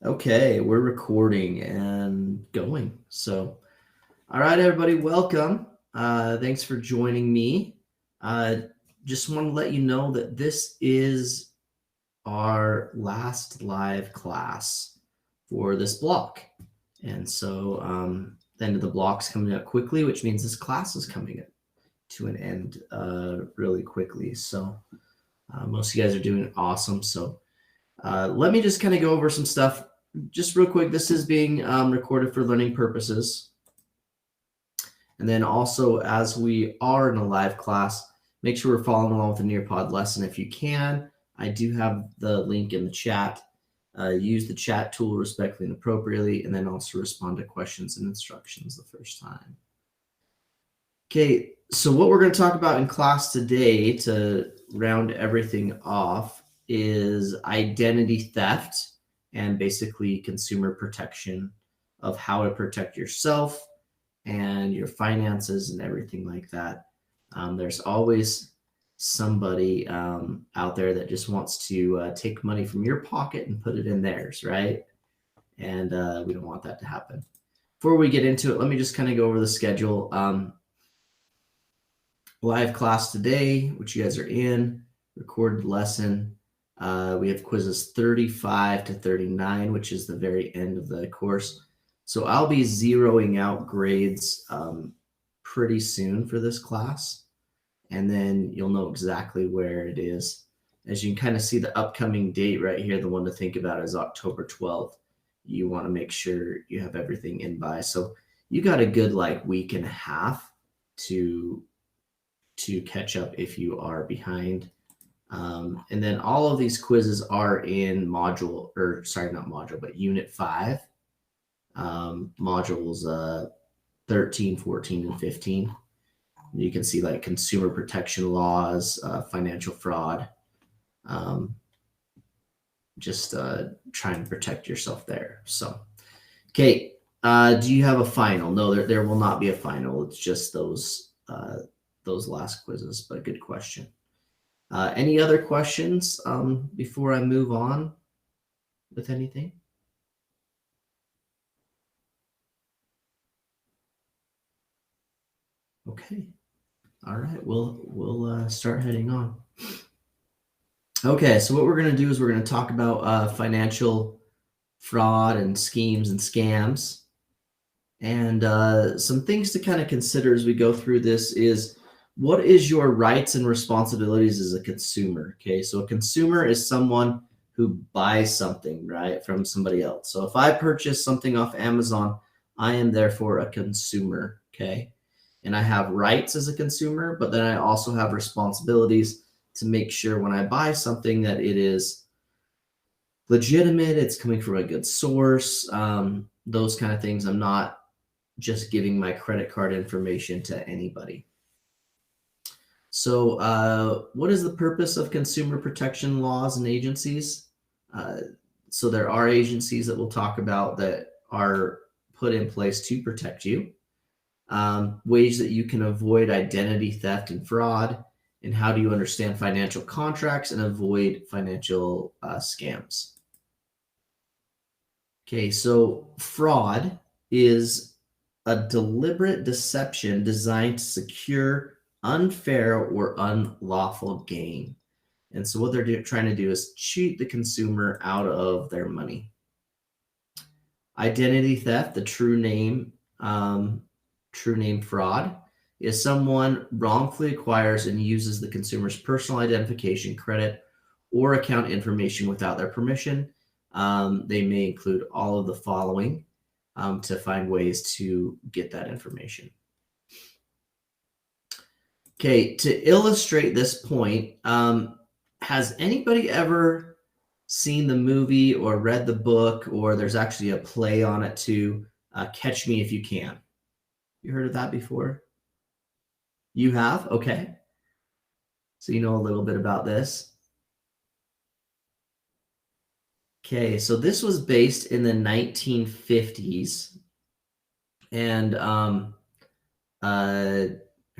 Okay, we're recording and going. So, all right, everybody, welcome. Thanks for joining me. Just want to let you know that this is our last live class for this block. And so the end of the block's coming up quickly, which means this class is coming to an end really quickly. So most of you guys are doing awesome. So let me just kind of go over some stuff just real quick. This is being recorded for learning purposes. And then also, as we are in a live class, make sure we're following along with the Nearpod lesson if you can. I do have the link in the chat. Use the chat tool respectfully and appropriately, and then also respond to questions and instructions the first time. Okay, so what we're going to talk about in class today to round everything off is identity theft and basically consumer protection of how to protect yourself and your finances and everything like that. There's always somebody out there that just wants to take money from your pocket and put it in theirs, right? And we don't want that to happen. Before we get into it, let me just kind of go over the schedule. Live class today, which you guys are in, recorded lesson. We have quizzes 35 to 39, which is the very end of the course. So I'll be zeroing out grades pretty soon for this class, and then you'll know exactly where it is. As you can kind of see the upcoming date right here, the one to think about is October 12th. You want to make sure you have everything in by. So you got a good week and a half to catch up if you are behind. And then all of these quizzes are in Unit 5. Modules 13, 14, and 15. You can see consumer protection laws, financial fraud, just trying to protect yourself there. So, okay, do you have a final? No, there will not be a final. It's just those last quizzes, but good question. Any other questions before I move on with anything? Okay. All right. We'll start heading on. Okay. So what we're going to do is we're going to talk about financial fraud and schemes and scams. And some things to kind of consider as we go through this is, what is your rights and responsibilities as a consumer? Okay. So a consumer is someone who buys something, right, from somebody else. So if I purchase something off Amazon, I am therefore a consumer. Okay. And I have rights as a consumer, but then I also have responsibilities to make sure when I buy something that it is legitimate, it's coming from a good source, those kind of things. I'm not just giving my credit card information to anybody. So what is the purpose of consumer protection laws and agencies? So there are agencies that we'll talk about that are put in place to protect you. Ways that you can avoid identity theft and fraud, and how do you understand financial contracts and avoid financial scams. Okay, so fraud is a deliberate deception designed to secure unfair or unlawful gain. And so what they're trying to do is cheat the consumer out of their money. Identity theft, the true name fraud, is someone wrongfully acquires and uses the consumer's personal identification, credit, or account information without their permission. They may include all of the following to find ways to get that information. Okay, to illustrate this point, has anybody ever seen the movie or read the book, or there's actually a play on it too, Catch Me If You Can? You heard of that before? You have? Okay. So you know a little bit about this. Okay, so this was based in the 1950s, and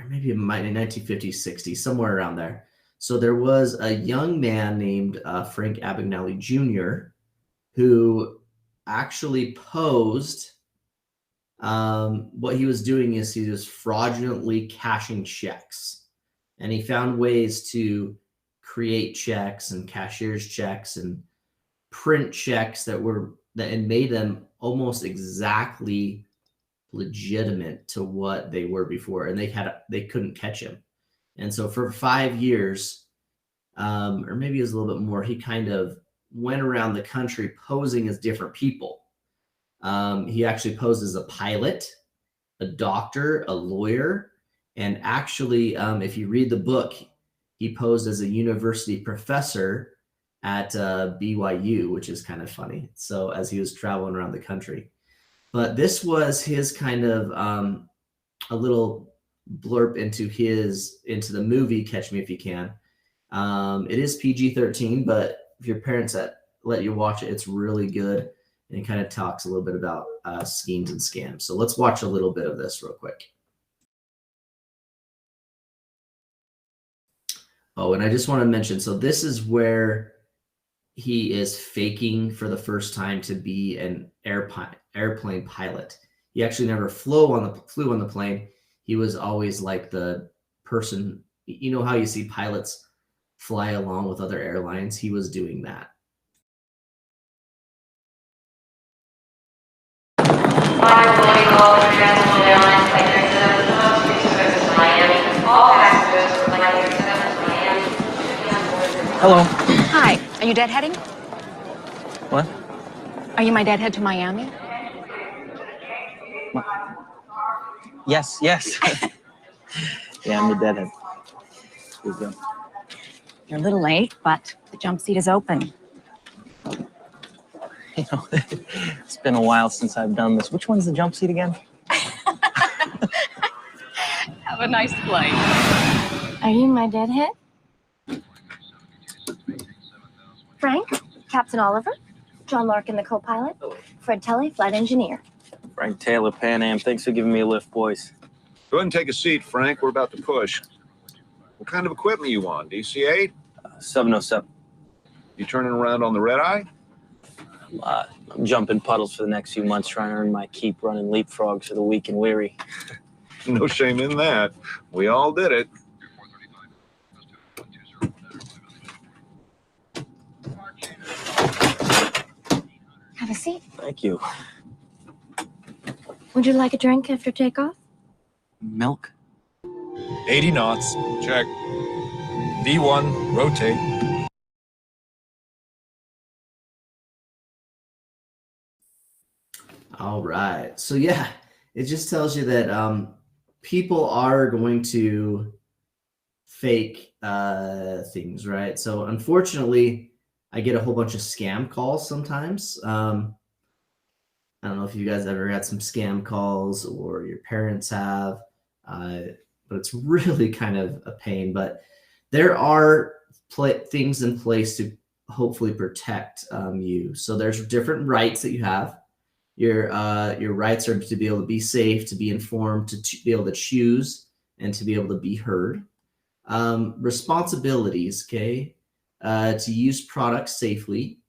or maybe it might be 1950s, 60s, somewhere around there. So there was a young man named Frank Abagnale Jr., who actually posed. What he was doing is he was fraudulently cashing checks, and he found ways to create checks and cashier's checks and print checks and made them almost exactly legitimate to what they were before, and they couldn't catch him. And so for 5 years, or maybe it was a little bit more, he kind of went around the country posing as different people. He actually posed as a pilot, a doctor, a lawyer, and actually, if you read the book, he posed as a university professor at BYU, which is kind of funny. So as he was traveling around the country. But this was his kind of a little blurb into the movie Catch Me If You Can. It is PG-13, but if your parents let you watch it, it's really good. And it kind of talks a little bit about schemes and scams. So let's watch a little bit of this real quick. Oh, and I just want to mention, so this is where he is faking for the first time to be an airplane pilot. He actually never flew on the plane. He was always like the person, you know how you see pilots fly along with other airlines? He was doing that. Hello. Hi. Are you deadheading? What? Are you my deadhead to Miami? Yes. Yeah, I'm the deadhead. Here we go. You're a little late, but the jump seat is open. You know, it's been a while since I've done this. Which one's the jump seat again? Have a nice flight. Are you my deadhead? Frank, Captain Oliver, John Larkin, the co-pilot, Fred Tully, flight engineer. Frank Taylor, Pan Am. Thanks for giving me a lift, boys. Go ahead and take a seat, Frank. We're about to push. What kind of equipment you on? DC-8? 707. You turning around on the red eye? I'm jumping puddles for the next few months, trying to earn my keep running leapfrogs for the weak and weary. No shame in that. We all did it. Have a seat. Thank you. Would you like a drink after takeoff? Milk? 80 knots. Check. V1, rotate. All right. So yeah, it just tells you that people are going to fake things, right? So unfortunately, I get a whole bunch of scam calls sometimes. I don't know if you guys ever had some scam calls or your parents have, but it's really kind of a pain. But there are things in place to hopefully protect you. So there's different rights that you have. Your rights are to be able to be safe, to be informed, to be able to choose, and to be able to be heard. Responsibilities, okay, to use products safely,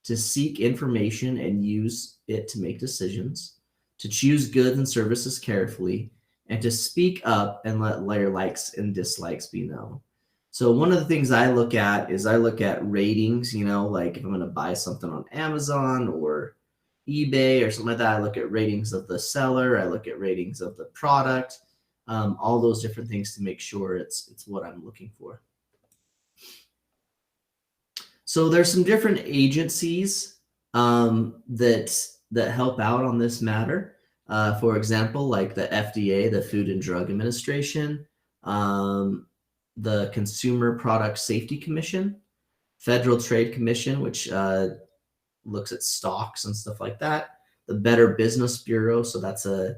to seek information and use it to make decisions, to choose goods and services carefully, and to speak up and let their likes and dislikes be known. So one of the things I look at is ratings, you know, like if I'm going to buy something on Amazon or eBay or something like that, I look at ratings of the seller, I look at ratings of the product, all those different things to make sure it's what I'm looking for. So there's some different agencies that help out on this matter. For example, like the FDA, the Food and Drug Administration, the Consumer Product Safety Commission, Federal Trade Commission, which looks at stocks and stuff like that. The Better Business Bureau, so that's an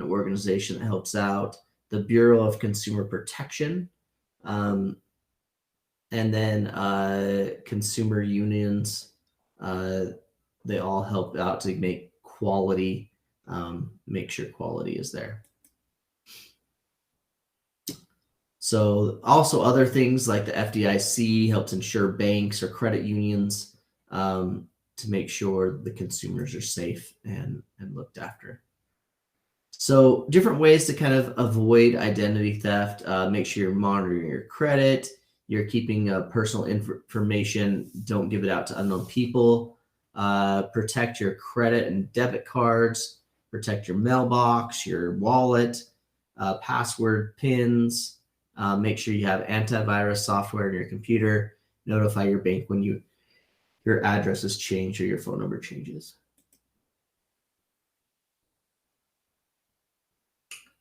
organization that helps out. The Bureau of Consumer Protection, and then consumer unions. They all help out to make quality, make sure quality is there. So also other things like the FDIC helps ensure banks or credit unions to to make sure the consumers are safe and looked after. So different ways to kind of avoid identity theft. Make sure you're monitoring your credit. You're keeping personal information. Don't give it out to unknown people. Protect your credit and debit cards. Protect your mailbox, your wallet, password pins. Make sure you have antivirus software in your computer. Notify your bank when your address is changed or your phone number changes.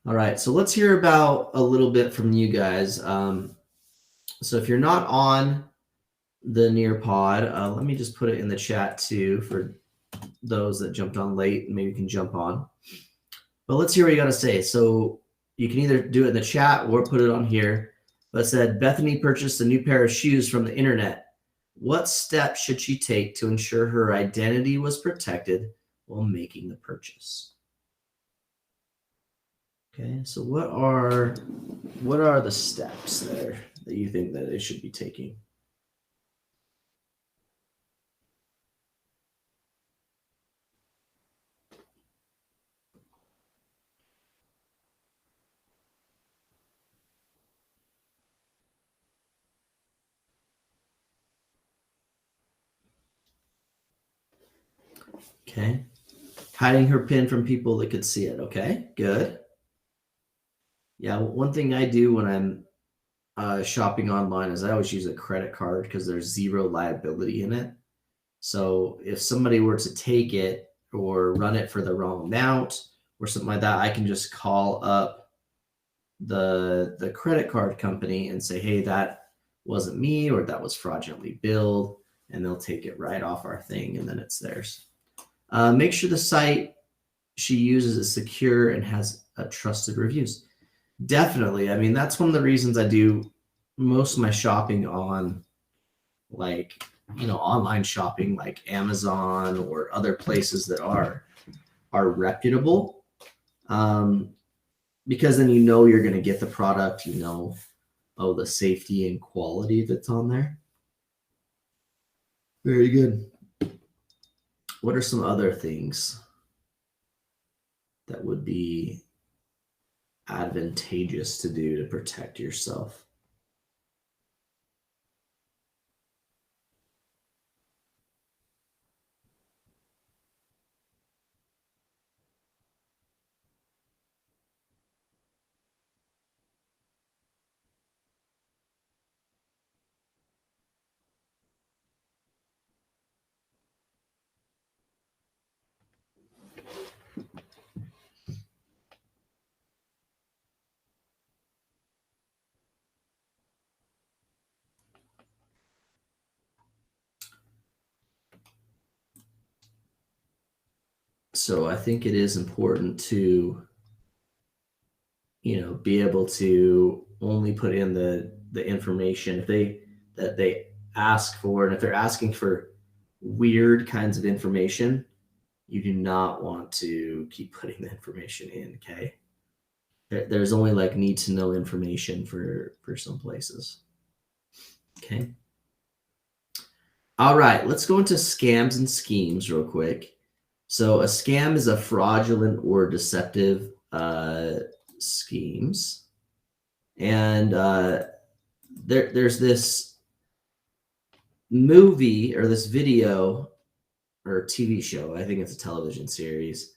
All right, so let's hear about a little bit from you guys. So if you're not on the Nearpod, let me just put it in the chat too for those that jumped on late and maybe can jump on. But let's hear what you got to say. So you can either do it in the chat or put it on here. But it said, Bethany purchased a new pair of shoes from the internet. What steps should she take to ensure her identity was protected while making the purchase? Okay, so what are the steps there that you think that they should be taking? Okay, hiding her PIN from people that could see it. Okay, good. Yeah, one thing I do when I'm shopping online is I always use a credit card because there's zero liability in it. So if somebody were to take it or run it for the wrong amount or something like that, I can just call up the credit card company and say, hey, that wasn't me, or that was fraudulently billed, and they'll take it right off our thing and then it's theirs. Make sure the site she uses is secure and has trusted reviews. Definitely. I mean, that's one of the reasons I do most of my shopping on, like, online shopping like Amazon or other places that are reputable. Because then you're going to get the product, the safety and quality that's on there. Very good. What are some other things that would be advantageous to do to protect yourself? So I think it is important to, be able to only put in the information that they ask for. And if they're asking for weird kinds of information, you do not want to keep putting the information in, okay? There's only like need to know information for some places. Okay. All right, let's go into scams and schemes real quick. So a scam is a fraudulent or deceptive schemes. And there's this movie or this video or TV show, I think it's a television series,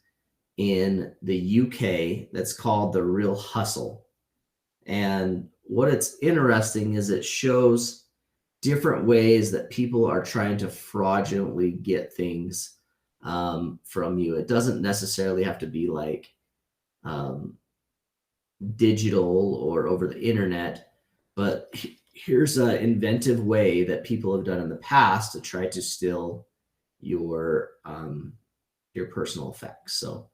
in the UK that's called The Real Hustle. And what it's interesting is it shows different ways that people are trying to fraudulently get things from you. It doesn't necessarily have to be like digital or over the internet, but here's an inventive way that people have done in the past to try to steal your personal effects. So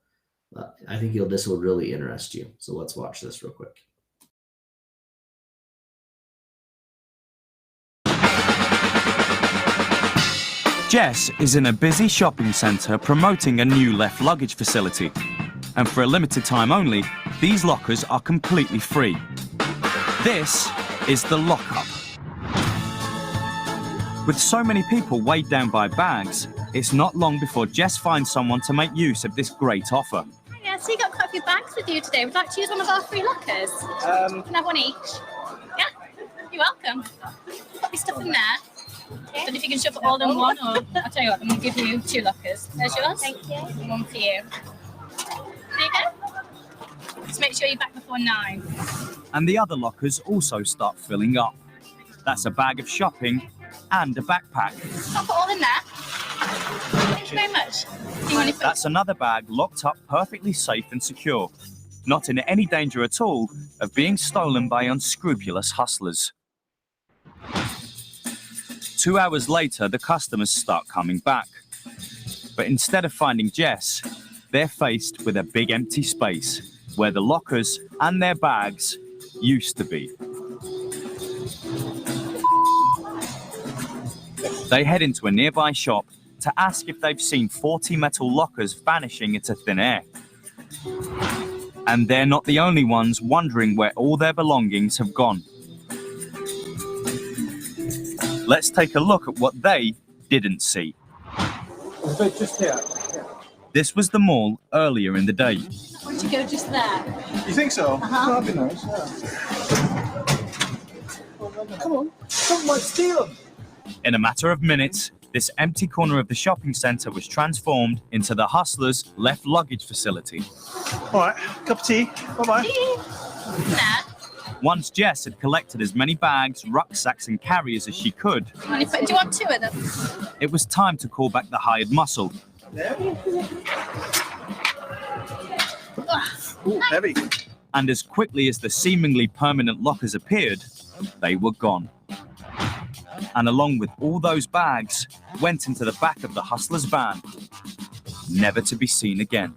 I think this will really interest you. So let's watch this real quick. Jess is in a busy shopping centre promoting a new left luggage facility. And for a limited time only, these lockers are completely free. This is the lockup. With so many people weighed down by bags, it's not long before Jess finds someone to make use of this great offer. Yeah, so you got quite a few bags with you today. Would you like to use one of our free lockers? You can have one each. Yeah, you're welcome. Put your stuff in there. Okay. But if you can shove it all in one, or I'll tell you what, I'm going to give you 2 lockers. There's yours. Thank you. And one for you. There you go. Just make sure you're back before 9. And the other lockers also start filling up. That's a bag of shopping and a backpack. I'll put all in there. Thank you very much. Do you want to put... That's another bag locked up perfectly safe and secure, not in any danger at all of being stolen by unscrupulous hustlers. 2 hours later, the customers start coming back. But instead of finding Jess, they're faced with a big empty space where the lockers and their bags used to be. They head into a nearby shop to ask if they've seen 40 metal lockers vanishing into thin air. And they're not the only ones wondering where all their belongings have gone. Let's take a look at what they didn't see. Just here. This was the mall earlier in the day. Why don't you go just there? You think so? Uh-huh. That'd be nice, yeah. Come on, someone might steal them. In a matter of minutes, this empty corner of the shopping centre was transformed into the hustlers' left luggage facility. All right, cup of tea. Bye-bye. There. Once Jess had collected as many bags, rucksacks and carriers as she could, Do you want 2 of them? it was time to call back the hired muscle. Ooh, heavy. And as quickly as the seemingly permanent lockers appeared, they were gone. And along with all those bags, went into the back of the hustler's van, never to be seen again.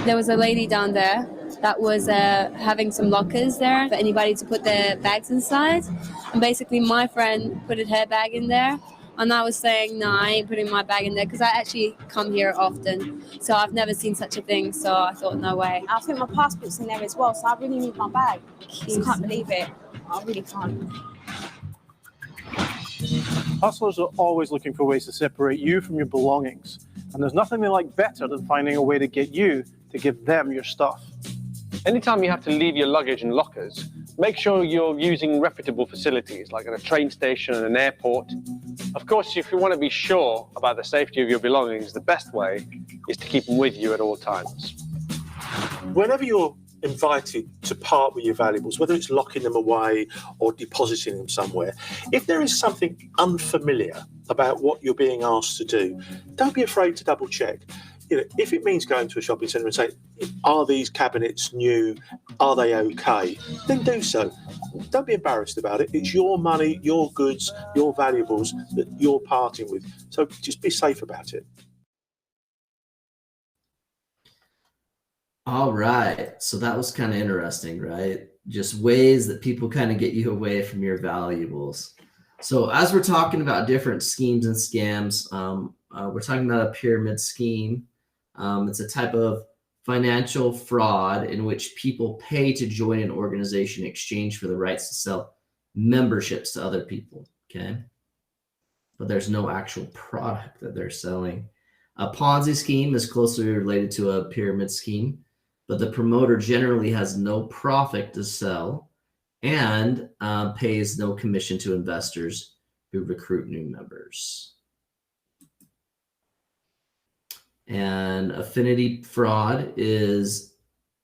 There was a lady down there that was having some lockers there for anybody to put their bags inside. And basically my friend put her bag in there. And I was saying, no, I ain't putting my bag in there because I actually come here often. So I've never seen such a thing. So I thought, no way. I think my passport's in there as well. So I really need my bag. I can't believe it. I really can't. Hustlers are always looking for ways to separate you from your belongings. And there's nothing they like better than finding a way to get you to give them your stuff. Anytime you have to leave your luggage in lockers, make sure you're using reputable facilities, like at a train station and an airport. Of course, if you want to be sure about the safety of your belongings, the best way is to keep them with you at all times. Whenever you're invited to part with your valuables, whether it's locking them away or depositing them somewhere, if there is something unfamiliar about what you're being asked to do, don't be afraid to double check. You know, if it means going to a shopping centre and saying, are these cabinets new? Are they okay? Then do so. Don't be embarrassed about it. It's your money, your goods, your valuables that you're parting with. So just be safe about it. All right. So that was kind of interesting, right? Just ways that people kind of get you away from your valuables. So as we're talking about different schemes and scams, we're talking about a pyramid scheme. It's a type of financial fraud in which people pay to join an organization in exchange for the rights to sell memberships to other people, okay? But there's no actual product that they're selling. A Ponzi scheme is closely related to a pyramid scheme, but the promoter generally has no profit to sell and pays no commission to investors who recruit new members. And affinity fraud is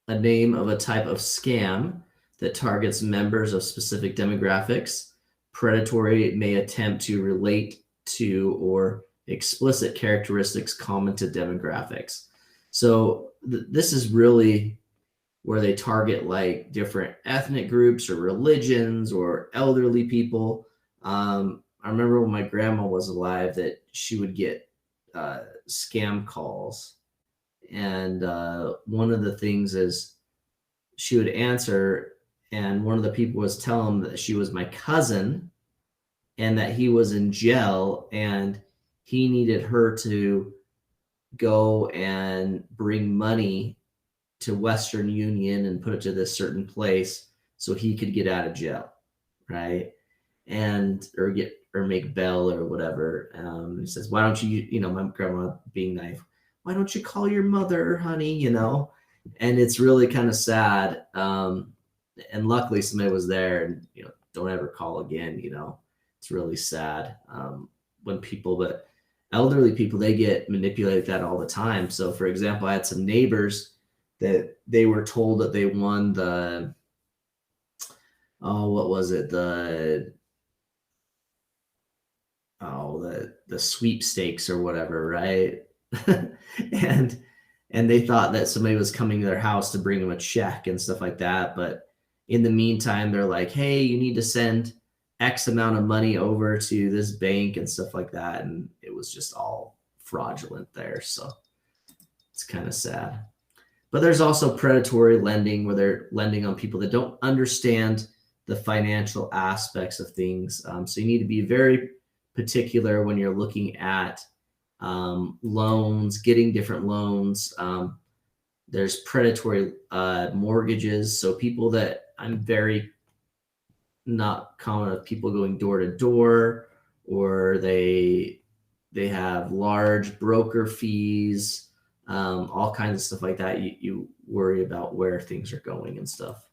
a name of a type of scam that targets members of specific demographics. Predatory may attempt to relate to or explicit characteristics common to demographics. So this is really where they target like different ethnic groups or religions or elderly people. I remember when my grandma was alive that she would get scam calls, and one of the things is she would answer, and one of the people was telling them that she was my cousin and that he was in jail and he needed her to go and bring money to Western Union and put it to this certain place so he could get out of jail, right? or make bail or whatever. He says, why don't you, my grandma being naive, why don't you call your mother, honey, and it's really kind of sad. And luckily somebody was there, and, don't ever call again, it's really sad. But elderly people, they get manipulated that all the time. So for example, I had some neighbors that they were told that they won the, what was it? The sweepstakes or whatever, right? and they thought that somebody was coming to their house to bring them a check and stuff like that. But in the meantime, they're like, hey, you need to send X amount of money over to this bank and stuff like that. And it was just all fraudulent there. So it's kind of sad. But there's also predatory lending, where they're lending on people that don't understand the financial aspects of things. So you need to be very particular when you're looking at loans, getting different loans. There's predatory mortgages. So people that I'm very not common of people going door to door, or they have large broker fees, all kinds of stuff like that. You worry about where things are going and stuff.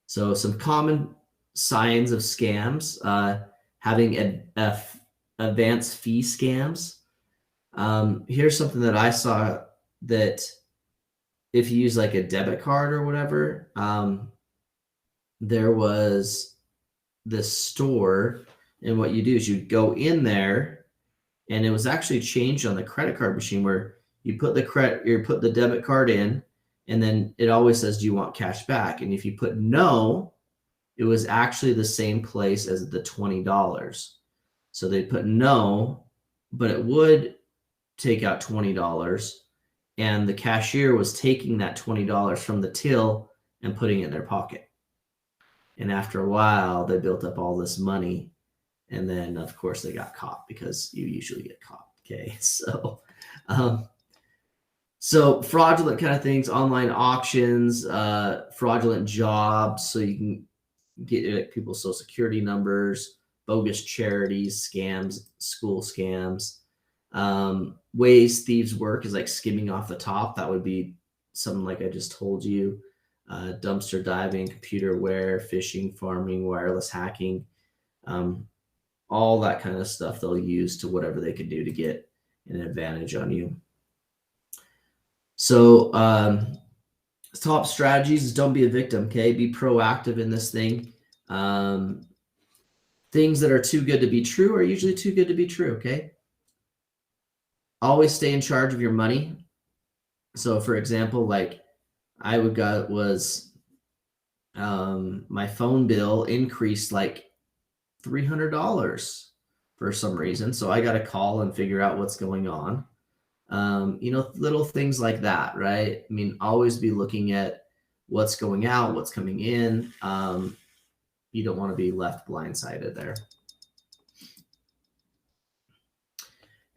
So some common signs of scams, having advanced fee scams. Here's something that I saw, that if you use like a debit card or whatever, there was this store, and what you do is you go in there, and it was actually changed on the credit card machine, where you put the debit card in, and then it always says, do you want cash back? And if you put no, it was actually the same place as the $20. So they put no, but it would take out $20, and the cashier was taking that $20 from the till and putting it in their pocket. And after a while, they built up all this money, and then of course they got caught, because you usually get caught. Okay, so fraudulent kind of things, online auctions, fraudulent jobs, so you can get people's social security numbers, bogus charities, scams, school scams. Ways thieves work is like skimming off the top. That would be something like I just told you. Dumpster diving, computer wear, phishing, farming, wireless hacking, all that kind of stuff they'll use to whatever they can do to get an advantage on you. So top strategies is don't be a victim, okay? Be proactive in this thing. Things that are too good to be true are usually too good to be true, okay? Always stay in charge of your money. So for example, like my phone bill increased like $300 for some reason. So I got to call and figure out what's going on. Little things like that, right? I mean, always be looking at what's going out, what's coming in. You don't want to be left blindsided there.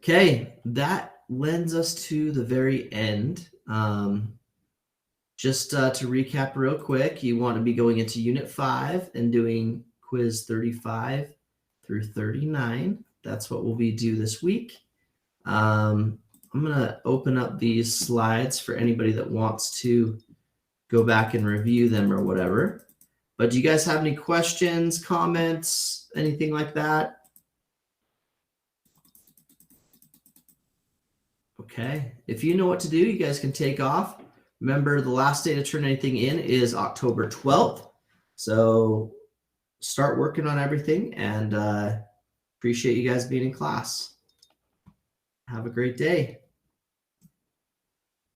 Okay, that lends us to the very end. Just to recap real quick, you want to be going into Unit 5 and doing quiz 35 through 39. That's what we'll do this week. I'm going to open up these slides for anybody that wants to go back and review them or whatever. But do you guys have any questions, comments, anything like that? Okay. If you know what to do, you guys can take off. Remember, the last day to turn anything in is October 12th. So start working on everything, and appreciate you guys being in class. Have a great day.